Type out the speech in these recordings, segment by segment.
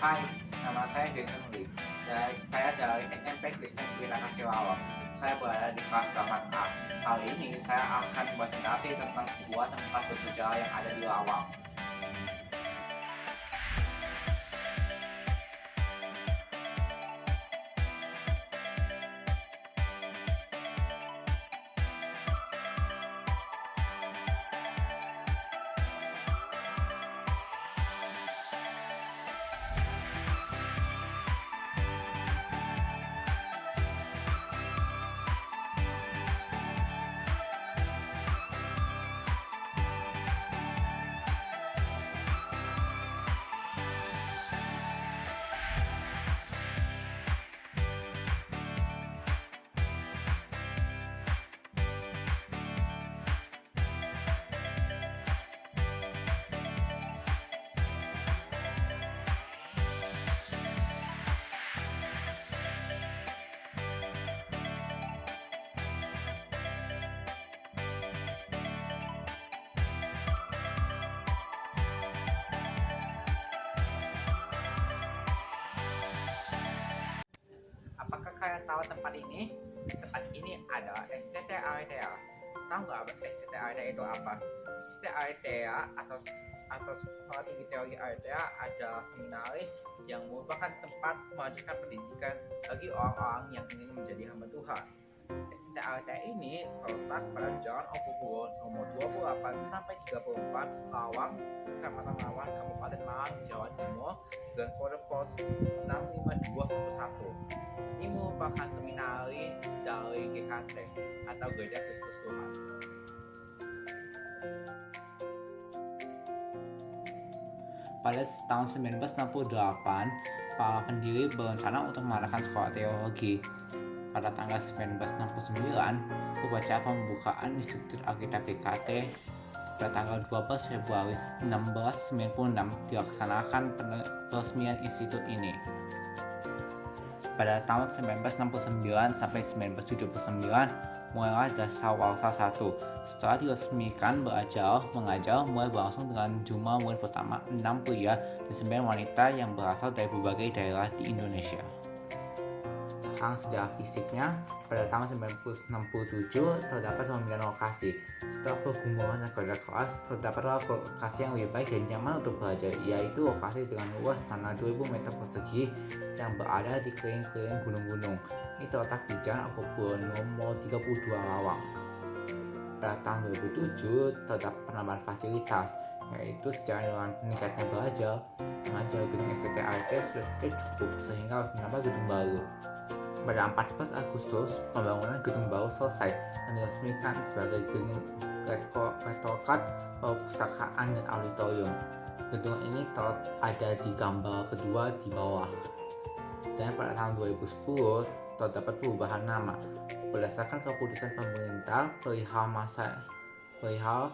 Hai, nama saya Jason Lee. Saya dari SMP Kristen Pelita Kasirawang. Saya berada di kelas 8A. Kali ini saya akan presentasi tentang sebuah tempat bersejarah yang ada di Lawang. Apakah kalian tahu tempat ini? Tempat ini adalah SCT Area. Tahu nggak SCT Area itu apa? SCT Area atau Sekolah Tinggi Teologi Area adalah seminari yang merupakan tempat melanjutkan pendidikan bagi orang-orang yang ingin menjadi hamba Tuhan. SCT Area ini terletak pada Jalan Ogoh nomor 28 sampai 34 Lawang, Kecamatan Lawang, Kabupaten Malang, Jawa Timur, dan kode pos 65211. Ini merupakan seminari dari GKT atau Gereja Kristus Tuhan. Pada tahun 1968, para pendiri berencana untuk mengadakan sekolah teologi. Pada tanggal 1969, upacara pembukaan Institut Alkitab GKT pada tanggal 12 Februari 1696 dilaksanakan peresmian institut ini. Pada tahun 1969 sampai 1979, mulailah Dasawarsa 1. Setelah diresmikan mengajar mulai berlangsung dengan jumlah murid pertama 6 pria dan 9 wanita yang berasal dari berbagai daerah di Indonesia. Sekarang sejarah fisiknya, pada tahun 1967 terdapat pemilihan lokasi. Setelah pergumulan dan kerja keras, terdapatlah lokasi yang lebih baik dan nyaman untuk belajar, yaitu lokasi dengan luas tanah 2000 meter persegi yang berada di keliling-keliling gunung-gunung. Ini terletak di Jalan Ogoh nomor 32 Lawang. Pada tahun 2007 terdapat penambahan fasilitas, yaitu sejalan dengan meningkatnya mengajar gedung SCT ART sudah tidak cukup sehingga harus menambah gedung baru. Pada 14 Agustus, pembangunan gedung baru selesai dan diresmikan sebagai gedung rektorat, perpustakaan, dan auditorium. Gedung ini ada di gambar kedua di bawah. Dan pada tahun 2010 terdapat perubahan nama. Berdasarkan keputusan pemerintah perihal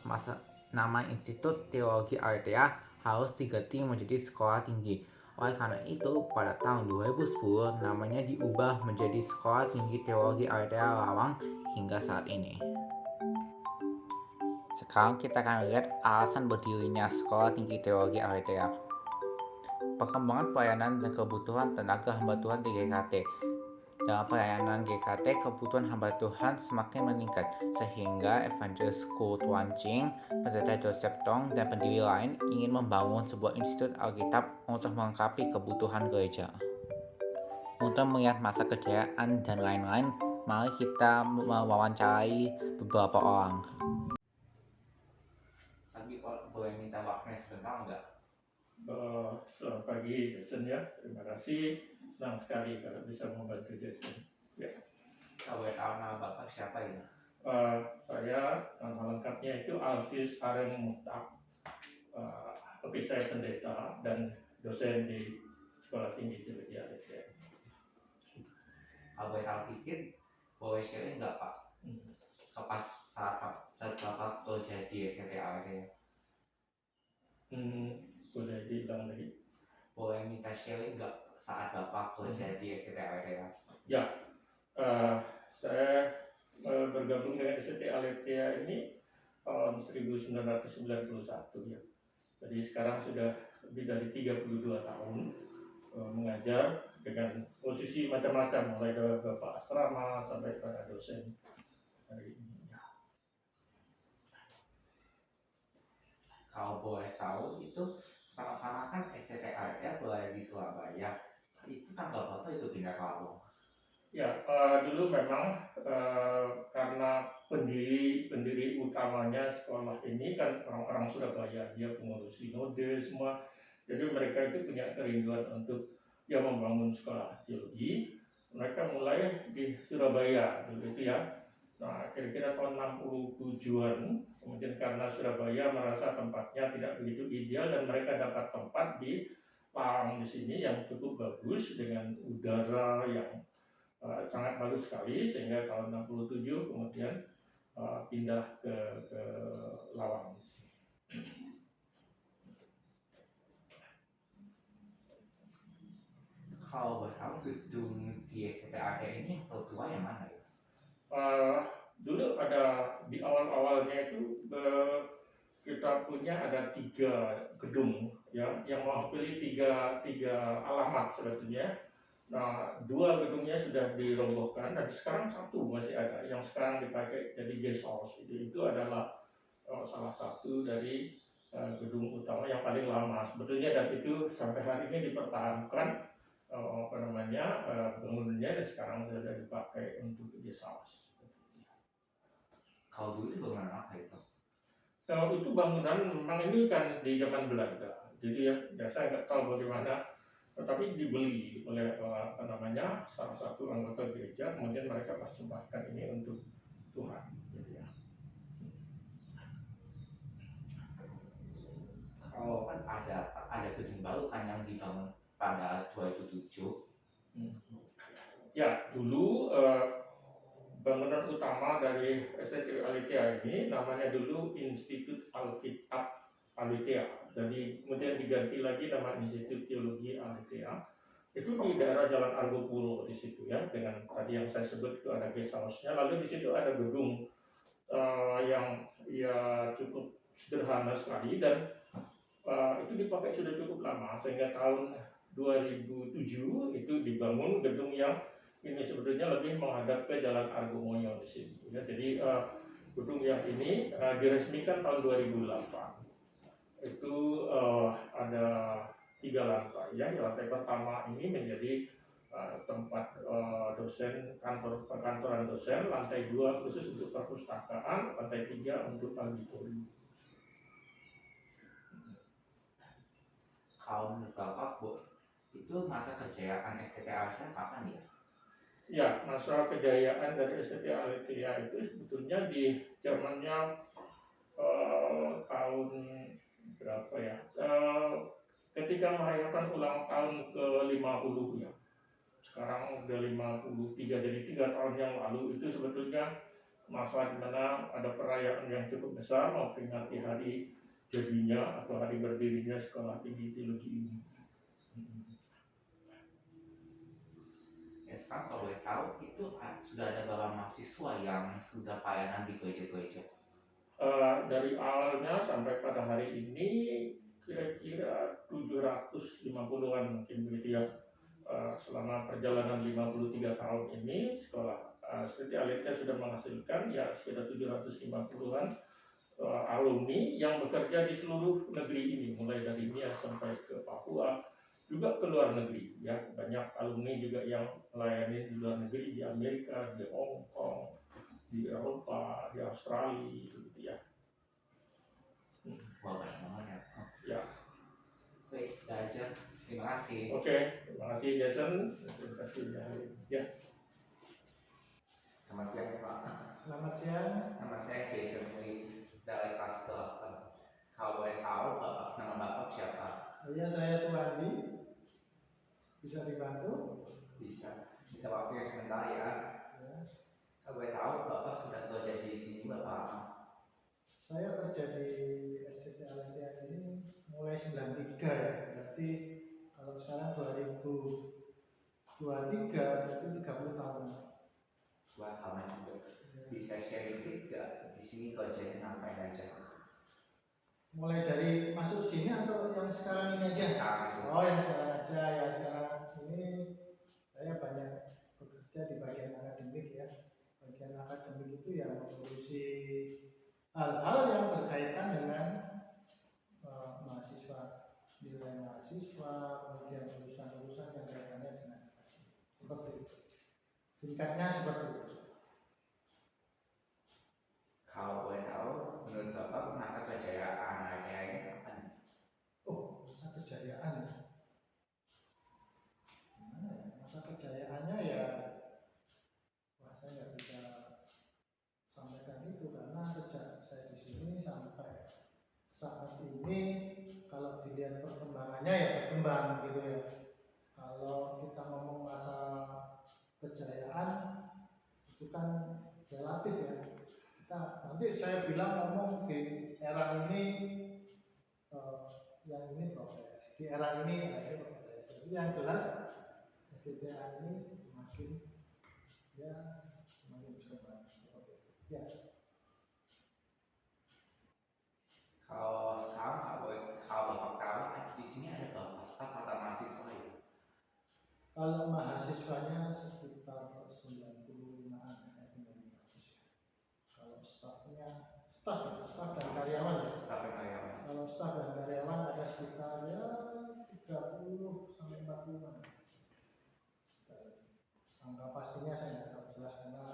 masa nama Institut Teologi Area harus diganti menjadi Sekolah Tinggi. Oleh karena itu, pada tahun 2010 namanya diubah menjadi Sekolah Tinggi Teologi Area Lawang hingga saat ini. Sekarang kita akan lihat alasan berdirinya Sekolah Tinggi Teologi Area. Perkembangan pelayanan dan kebutuhan tenaga hamba Tuhan di GKT. Dalam pelayanan GKT, kebutuhan hamba Tuhan semakin meningkat, sehingga Evangelis Kurt Wancing, Pendeta Joseph Tong, dan pendiri lain ingin membangun sebuah institut Alkitab untuk melengkapi kebutuhan gereja. Untuk melihat masa kejayaan dan lain-lain, mari kita mewawancarai beberapa orang. Tapi boleh minta waktunya sebentar nggak? Selamat pagi Jason ya, terima kasih. Senang sekali kalau bisa membantu Jason. Ya. Kalau boleh tahu nama Bapak siapa ya? Saya nama lengkapnya itu Alfius Areng Muhtar. Tapi saya pendeta dan dosen di Sekolah Tinggi Teologi Area. Kalau boleh tahu dikit, boleh sharing nggak Pak? Pas saat Bapak kerja di SCT Area? Boleh diulang lagi? Boleh minta sharing nggak saat Bapak kerja di SCT Area? Ya, saya bergabung dengan SCT Aletheia ini tahun 1991 ya. Jadi sekarang sudah lebih dari 32 tahun. mengajar dengan posisi macam-macam, mulai dari bapak asrama sampai pada dosen hari ini. Kalau boleh tahu itu pertama-tama kan SCTAD boleh di Surabaya. Itu tanggal berapa itu pindah ke Lampung? Ya, dulu memang karena pendiri utamanya sekolah ini kan orang-orang Surabaya, dia pengurus sinode semua, jadi mereka itu punya kerinduan untuk ya membangun sekolah teologi. Mereka mulai di Surabaya dulu itu ya. Nah, kira-kira tahun 67-an, kemudian karena Surabaya merasa tempatnya tidak begitu ideal dan mereka dapat tempat di Pang di sini yang cukup bagus dengan udara yang sangat bagus sekali, sehingga tahun 67 kemudian pindah ke Lawang. Kalau boleh tahu gedung di SCTAD ini yang tertua yang mana ya? Dulu ada di awal-awalnya itu kita punya ada 3 gedung ya yang mewakili tiga alamat sebetulnya. Nah, 2 gedungnya sudah dirobohkan dan sekarang 1 masih ada yang sekarang dipakai jadi guest house. Itu adalah salah satu dari gedung utama yang paling lama sebetulnya, dan itu sampai hari ini dipertahankan bangunannya, dan sekarang sudah dipakai untuk guest house. Kalau dulu itu bangunan apa itu? Itu bangunan memang ini kan di zaman Belanda, jadi ya saya nggak tahu bagaimana, tetapi dibeli oleh salah satu anggota gereja, kemudian mereka persembahkan ini untuk Tuhan. Gitu ya. Kalau kan ada gedung baru kan yang dibangun pada 2007. Ya, dulu bangunan utama dari STT Aletheia ini namanya dulu Institut Alkitab Aletheia. Jadi kemudian diganti lagi nama Institut Teologi Aletheia. Itu di daerah Jalan Argopuro di situ ya, dengan tadi yang saya sebut itu ada guest house-nya. Lalu di situ ada gedung yang ya cukup sederhana sekali, dan itu dipakai sudah cukup lama, sehingga tahun 2007 itu dibangun gedung yang ini sebetulnya lebih menghadap ke Jalan Argomonyo di sini. Ya, jadi gedung yang ini diresmikan tahun 2008. Itu ada 3 lantai. Ya, lantai pertama ini menjadi tempat dosen, perkantoran dosen. Lantai 2 khusus untuk perpustakaan. Lantai 3 untuk auditorium. Kalau menurut Bapak, itu masa kejayaan SCTAD kapan ya? Ya, masa kejayaan dari STT Aletheia itu sebetulnya di zamannya tahun berapa ya? Ketika merayakan ulang tahun ke-50 ya. Sekarang udah 53, jadi 3 tahun yang lalu itu sebetulnya masa di mana ada perayaan yang cukup besar memperingati hari jadinya atau hari berdirinya Sekolah Tinggi Teologi ini. Sekarang kalau boleh tahu itu sudah ada berapa mahasiswa yang sudah pelayanan di gereja-gereja? Dari awalnya sampai pada hari ini kira-kira 750-an mungkin begitu ya. Selama perjalanan 53 tahun ini sekolah STT Aletheia sudah menghasilkan ya sekitar 750-an alumni yang bekerja di seluruh negeri ini, mulai dari Nias sampai ke Papua, juga ke luar negeri ya. Banyak alumni juga yang melayani di luar negeri, di Amerika, di Hong Kong, di Eropa, di Australia gitu ya. Wah, banyak banget ya. Ya. Oke, sudah aja. Terima kasih. Oke, terima kasih Jason. Terima kasih ya. Selamat siang Pak. Selamat siang. Nama saya Jason dari kelas 8. Kalau boleh tahu nama Bapak siapa? Iya, saya Suwandi. Bisa dibantu? Bisa. Kita waktunya sebentar ya. Kalau boleh tahu Bapak sudah kerja di sini berapa lama? Saya kerja di STT Aletheia ini mulai 93 ya. Berarti kalau sekarang 2023 berarti 30 tahun. Wah, lama juga. Bisa share dikit gak di sini kerjanya ngapain aja? Mulai dari masuk sini atau yang sekarang ini aja? Sekarang. Oh, yang sekarang aja ya. Sekarang nilai mahasiswa, kemudian urusan-urusan yang kaitannya dengan seperti itu. Singkatnya seperti itu. Kalau boleh tahu, menurut Bapak masa kejayaan LTA ini kapan? Oh, masa kejayaan ya. Gimana ya? Masa kejayaannya ya, wah saya nggak bisa sampaikan itu karena sejak saya di sini sampai saat ini kalau dilihat perkembangannya ya berkembang gitu ya. Kalau kita ngomong masalah kejayaan itu kan relatif ya. Nanti saya bilang ngomong di era ini yang ini progres, di era ini progres. Jadi yang jelas STTA ini semakin berkembang seperti itu. Ya. Kalau sekarang kalau Bapak tahu di sini ada berapa staf atau mahasiswa ya? Kalau mahasiswanya sekitar 95-an ya, 900. Kalau staf dan karyawan ya. Staf dan karyawan. Kalau staf dan karyawan ada sekitar ya 30 sampai 40-an. Angka pastinya saya nggak tahu jelas karena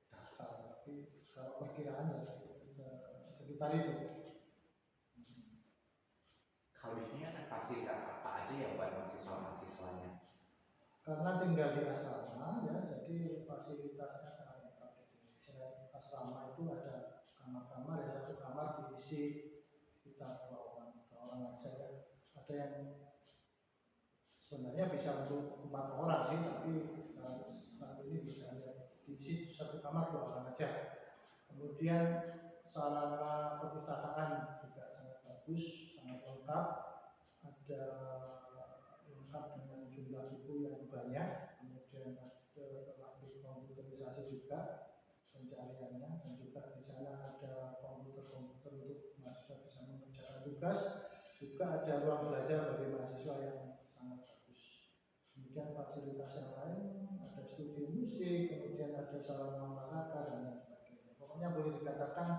data, tapi kalau perkiraan ya sekitar itu. Kalau di sini ada fasilitas apa aja ya buat mahasiswa-mahasiswanya? Karena tinggal di asrama ya, jadi fasilitasnya sangat lengkap di sini. Selain asrama itu ada kamar-kamar ya, satu kamar diisi sekitar 2 orang aja ya. Ada yang sebenarnya bisa untuk 4 orang sih, tapi saat ini bisa diisi satu kamar 2 orang aja. Kemudian sarana perpustakaan juga sangat bagus, sangat lengkap. Ada lengkap dengan jumlah buku yang banyak, kemudian ada teknik komputerisasi juga pencariannya, dan juga di sana ada komputer-komputer untuk mahasiswa bisa mengerjakan tugas. Juga ada ruang belajar bagi mahasiswa yang sangat bagus. Kemudian fasilitas yang lain ada studio musik, kemudian ada sarana olahraga dan lain sebagainya. Pokoknya boleh dikatakan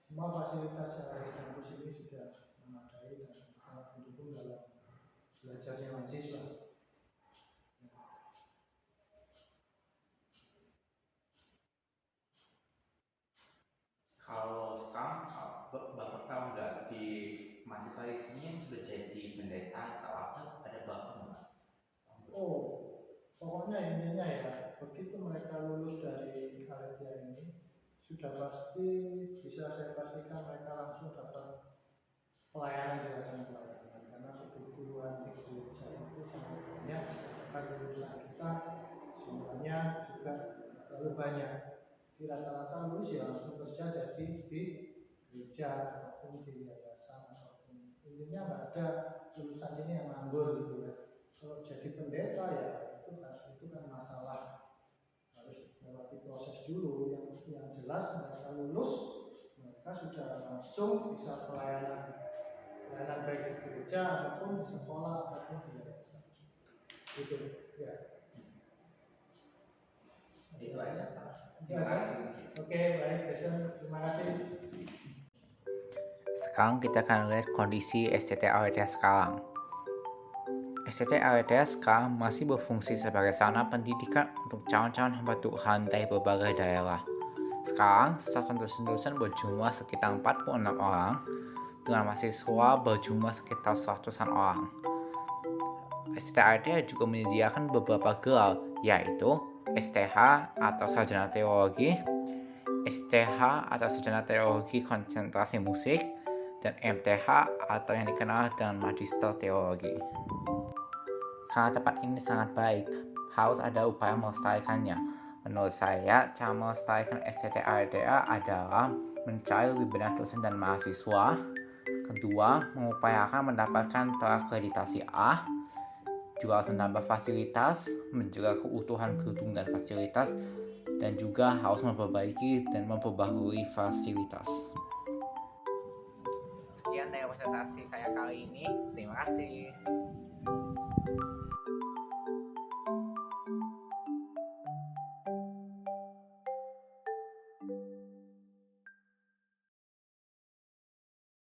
semua fasilitas yang ada di kampus ini sudah memadai dan sangat mendukung dalam belajarnya mahasiswa. Kalau sekarang Bapak tahu nggak di mahasiswa di sini sudah jadi pendeta atau apa, ada Bapak nggak? Oh, pokoknya intinya ya, begitu mereka lulus dari LTA ini, sudah pasti bisa saya pastikan mereka langsung dapat pelayanan di ladang pelayanan, karena kebutuhan di gereja itu sangat banyak, bahkan lulusan kita semuanya juga terlalu banyak. Rata-rata lulus ya langsung kerja jadi di gereja ataupun di yayasan ataupun intinya nggak ada lulusan ini yang nganggur gitu ya. Kalau jadi pendeta ya itu kan masalah harus melewati proses dulu. Yang jelas mereka lulus, mereka sudah langsung bisa pelayanan baik di gereja ataupun di sekolah ataupun di yayasan. Gitu ya. Itu aja Pak. Terima kasih. Oke, baik Jason, terima kasih. Sekarang kita akan lihat kondisi STTA LTA sekarang. STTA LTA sekarang masih berfungsi sebagai sarana pendidikan untuk calon-calon hamba Tuhan dari berbagai daerah. Sekarang, staf dan dosen berjumlah sekitar 46 orang, dengan mahasiswa berjumlah sekitar 100-an orang. STTA LTA juga menyediakan beberapa gelar, yaitu STH atau Sarjana Teologi, STH atau Sarjana Teologi Konsentrasi Musik, dan MTH atau yang dikenal dengan Magister Teologi. Karena tempat ini sangat baik, harus ada upaya melestarikannya. Menurut saya, cara melestarikan STTA LTA adalah mencari lebih banyak dosen dan mahasiswa. Kedua, mengupayakan mendapatkan terakreditasi A. Juga harus menambah fasilitas, menjaga keutuhan gedung dan fasilitas, dan juga harus memperbaiki dan memperbaharui fasilitas. Sekian dari presentasi saya kali ini. Terima kasih.